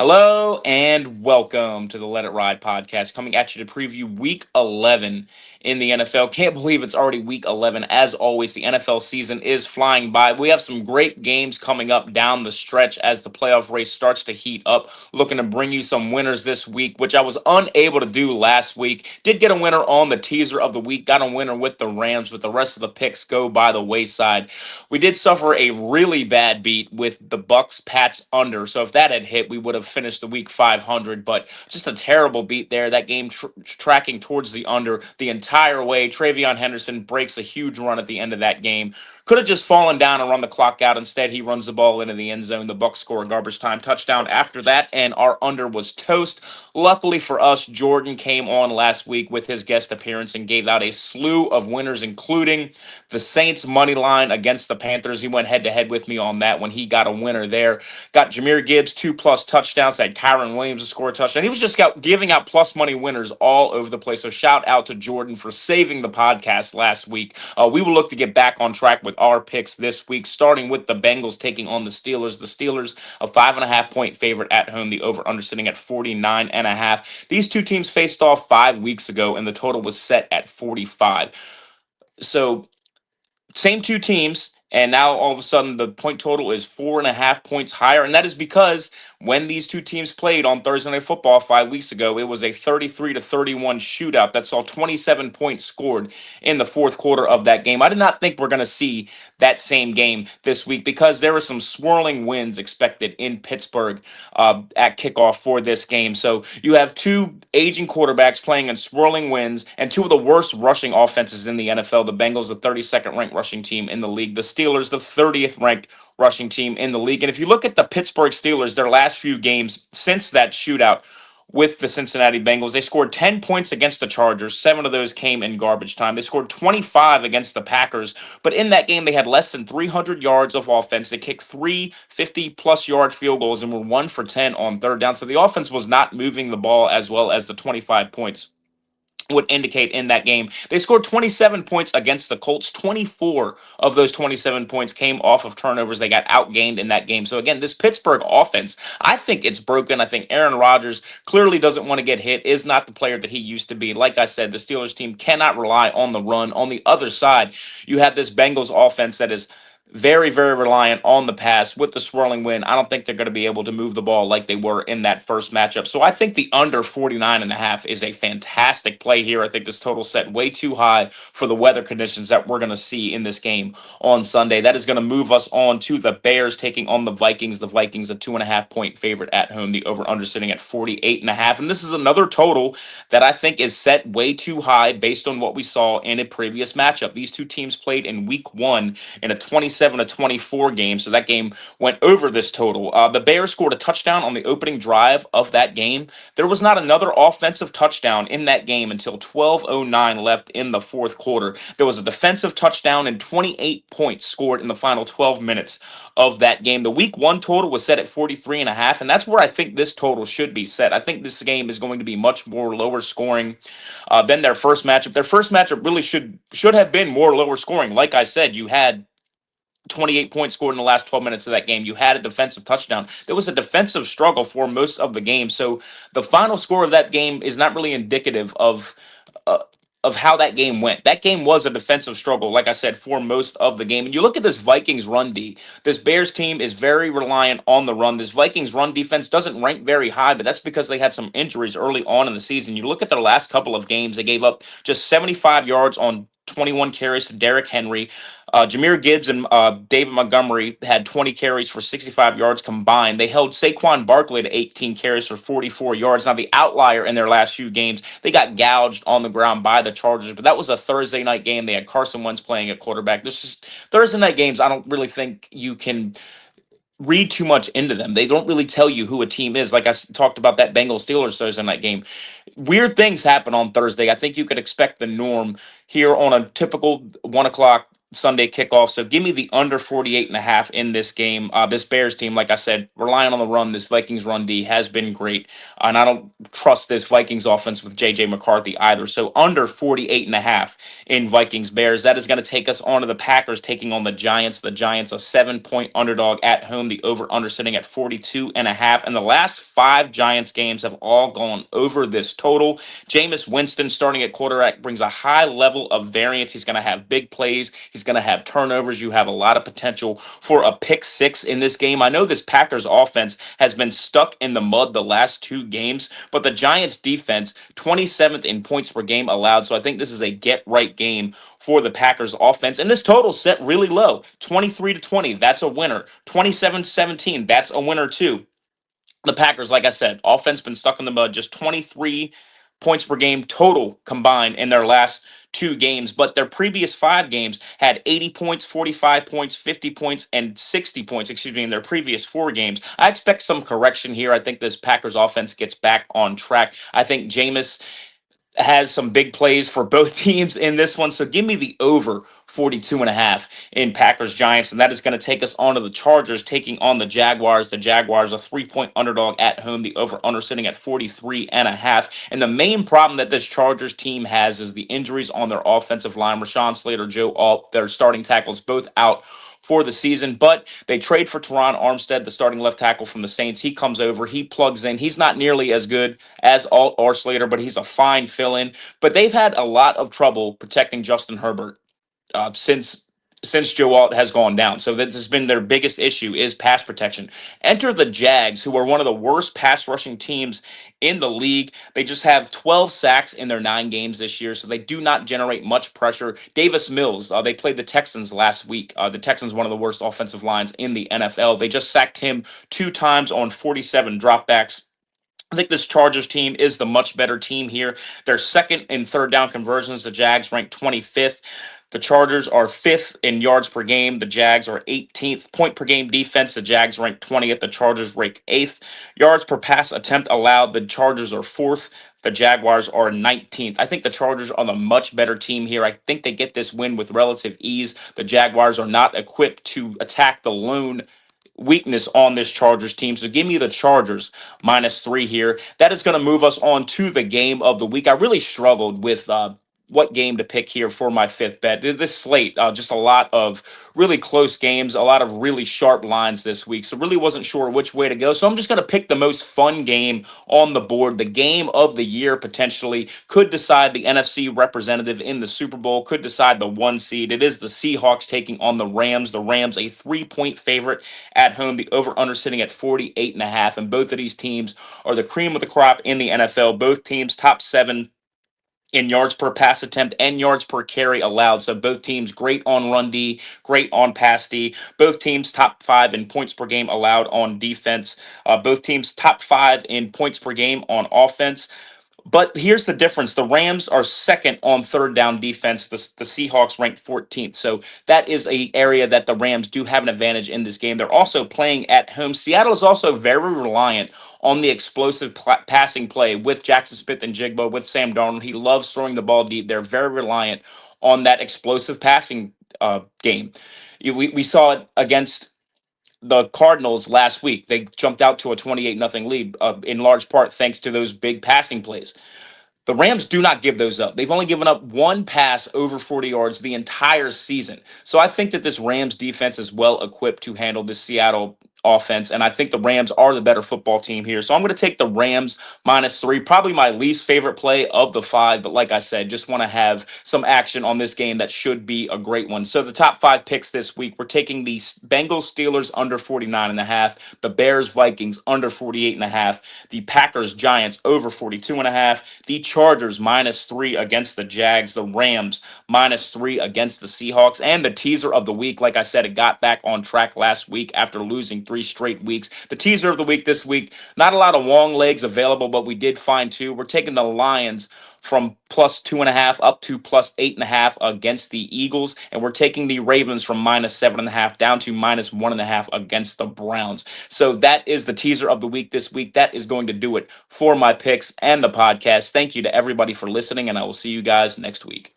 Hello and welcome to the Let It Ride podcast, coming at you to preview week 11 in the NFL. Can't believe it's already week 11. As always, the NFL season is flying by. We have some great games coming up down the stretch as the playoff race starts to heat up. Looking to bring you some winners this week, which I was unable to do last week. Did get a winner on the teaser of the week, got a winner with the Rams, but the rest of the picks go by the wayside. We did suffer a really bad beat with the Bucks Pats under. So if that had hit, we would have finished the week 500. But just a terrible beat there. That game tracking towards the under the entire way. Travion Henderson breaks a huge run at the end of that game. Could have just fallen down and run the clock out. Instead, he runs the ball into the end zone. The Bucks score a garbage time touchdown after that, and our under was toast. Luckily for us, Jordan came on last week with his guest appearance and gave out a slew of winners, including the Saints money line against the Panthers. He went head to head with me on that when he got a winner there. Got Jahmyr Gibbs 2+ touchdowns. Had Kyron Williams to score a touchdown. He was just giving out plus money winners all over the place. So shout out to Jordan for saving the podcast last week. We will look to get back on track with our picks this week, starting with the Bengals taking on the Steelers. The Steelers, a 5.5 point favorite at home. The over/under sitting at 49.5. These two teams faced off 5 weeks ago, and the total was set at 45. So same two teams, and now all of a sudden the point total is 4.5 points higher, and that is because when these two teams played on Thursday Night Football 5 weeks ago, it was a 33-31 shootout that saw 27 points scored in the fourth quarter of that game. I did not think we're going to see that same game this week because there were some swirling winds expected in Pittsburgh at kickoff for this game. So you have two aging quarterbacks playing in swirling winds and two of the worst rushing offenses in the NFL. The Bengals, the 32nd ranked rushing team in the league. The Steelers, the 30th ranked rushing team in the league. And if you look at the Pittsburgh Steelers, their last few games since that shootout with the Cincinnati Bengals, they scored 10 points against the Chargers. 7 of those came in garbage time. They scored 25 against the Packers, but in that game, they had less than 300 yards of offense. They kicked 3 50+ yard field goals and were 1 for 10 on third down. So the offense was not moving the ball as well as the 25 points would indicate in that game. They scored 27 points against the Colts. 24 of those 27 points came off of turnovers. They got outgained in that game. So again, this Pittsburgh offense, I think it's broken. I think Aaron Rodgers clearly doesn't want to get hit, is not the player that he used to be. Like I said, the Steelers team cannot rely on the run. On the other side, you have this Bengals offense that is very, very reliant on the pass with the swirling wind. I don't think they're going to be able to move the ball like they were in that first matchup. So I think the under 49.5 is a fantastic play here. I think this total set way too high for the weather conditions that we're going to see in this game on Sunday. That is going to move us on to the Bears taking on the Vikings. The Vikings, a 2.5 point favorite at home. The over under sitting at 48.5. And this is another total that I think is set way too high based on what we saw in a previous matchup. These two teams played in week 1 in a 27-24 game. So that game went over this total. The Bears scored a touchdown on the opening drive of that game. There was not another offensive touchdown in that game until 12:09 left in the fourth quarter. There was a defensive touchdown and 28 points scored in the final 12 minutes of that game. The week 1 total was set at 43.5, and that's where I think this total should be set. I think this game is going to be much more lower scoring than their first matchup. Their first matchup really should have been more lower scoring. Like I said, you had 28 points scored in the last 12 minutes of that game. You had a defensive touchdown. There was a defensive struggle for most of the game. So the final score of that game is not really indicative uh, of how that game went. That game was a defensive struggle, like I said, for most of the game. And you look at this Vikings run D. This Bears team is very reliant on the run. This Vikings run defense doesn't rank very high, but that's because they had some injuries early on in the season. You look at their last couple of games, they gave up just 75 yards on 21 carries to Derrick Henry. Jahmyr Gibbs and David Montgomery had 20 carries for 65 yards combined. They held Saquon Barkley to 18 carries for 44 yards. Now, the outlier in their last few games, they got gouged on the ground by the Chargers, but that was a Thursday night game. They had Carson Wentz playing at quarterback. This is Thursday night games. I don't really think you can read too much into them. They don't really tell you who a team is. Like talked about that Bengals Steelers Thursday night game. Weird things happen on Thursday. I think you could expect the norm here on a typical 1 o'clock Sunday kickoff. So give me the under 48.5 in this game. This Bears team, like I said, relying on the run. This Vikings run D has been great. And I don't trust this Vikings offense with JJ McCarthy either. So under 48.5 in Vikings Bears. That is going to take us on to the Packers taking on the Giants. The Giants, a 7-point underdog at home. The over under sitting at 42.5. And the last 5 Giants games have all gone over this total. Jameis Winston starting at quarterback brings a high level of variance. He's going to have big plays. He's going to have turnovers. You have a lot of potential for a pick six in this game. I know this Packers offense has been stuck in the mud the last 2 games, but the Giants defense, 27th in points per game allowed. So I think this is a get right game for the Packers offense. And this total set really low, 23-20. That's a winner. 27-17. That's a winner too. The Packers, like I said, offense been stuck in the mud, just 23 points per game total combined in their last 2 games. But their previous 5 games had 80 points, 45 points, 50 points, and 60 points, in their previous 4 games. I expect some correction here. I think this Packers offense gets back on track. I think Jameis has some big plays for both teams in this one. So give me the over 42.5 in Packers Giants. And that is going to take us on to the Chargers taking on the Jaguars. The Jaguars, a 3-point underdog at home. The over under sitting at 43.5. And the main problem that this Chargers team has is the injuries on their offensive line. Rashawn Slater, Joe Alt, their starting tackles, both out for the season, but they trade for Teron Armstead, the starting left tackle from the Saints. He comes over, he plugs in. He's not nearly as good as Alt or Slater, but he's a fine fill-in. But they've had a lot of trouble protecting Justin Herbert since Joe Alt has gone down. So that has been their biggest issue is pass protection. Enter the Jags, who are one of the worst pass rushing teams in the league. They just have 12 sacks in their 9 games this year, so they do not generate much pressure. Davis Mills, they played the Texans last week. The Texans, one of the worst offensive lines in the NFL. They just sacked him 2 times on 47 dropbacks. I think this Chargers team is the much better team here. They're second in third down conversions. The Jags ranked 25th. The Chargers are 5th in yards per game. The Jags are 18th. Point per game defense. The Jags rank 20th. The Chargers rank 8th. Yards per pass attempt allowed. The Chargers are 4th. The Jaguars are 19th. I think the Chargers are the much better team here. I think they get this win with relative ease. The Jaguars are not equipped to attack the lone weakness on this Chargers team. So give me the Chargers -3 here. That is going to move us on to the game of the week. I really struggled with what game to pick here for my 5th bet. This slate, just a lot of really close games, a lot of really sharp lines this week. So really wasn't sure which way to go. So I'm just going to pick the most fun game on the board. The game of the year potentially could decide the NFC representative in the Super Bowl, could decide the 1 seed. It is the Seahawks taking on the Rams. The Rams, a 3-point favorite at home. The over-under sitting at 48.5. And both of these teams are the cream of the crop in the NFL. Both teams top 7 in yards per pass attempt and yards per carry allowed. So both teams great on run D, great on pass D. Both teams top 5 in points per game allowed on defense. Both teams top 5 in points per game on offense. But here's the difference. The Rams are second on third down defense. The Seahawks ranked 14th. So that is a area that the Rams do have an advantage in this game. They're also playing at home. Seattle is also very reliant on the explosive passing play with Jackson Smith and Jigba, with Sam Darnold. He loves throwing the ball deep. They're very reliant on that explosive passing game. We saw it against the Cardinals last week. They jumped out to a 28-0 lead, in large part thanks to those big passing plays. The Rams do not give those up. They've only given up 1 pass over 40 yards the entire season. So I think that this Rams defense is well equipped to handle this Seattle offense, and I think the Rams are the better football team here. So I'm going to take the Rams -3, probably my least favorite play of the 5, but like I said, just want to have some action on this game that should be a great one. So the top 5 picks this week, we're taking the Bengals Steelers under 49.5, the Bears Vikings under 48.5, the Packers Giants over 42.5, the Chargers -3 against the Jags, the Rams -3 against the Seahawks, and the teaser of the week. Like I said, it got back on track last week after losing 3 straight weeks. The teaser of the week this week, not a lot of long legs available, but we did find 2. We're taking the Lions from +2.5 up to +8.5 against the Eagles, and we're taking the Ravens from -7.5 down to -1.5 against the Browns. So that is the teaser of the week this week. That is going to do it for my picks and the podcast. Thank you to everybody for listening, and I will see you guys next week.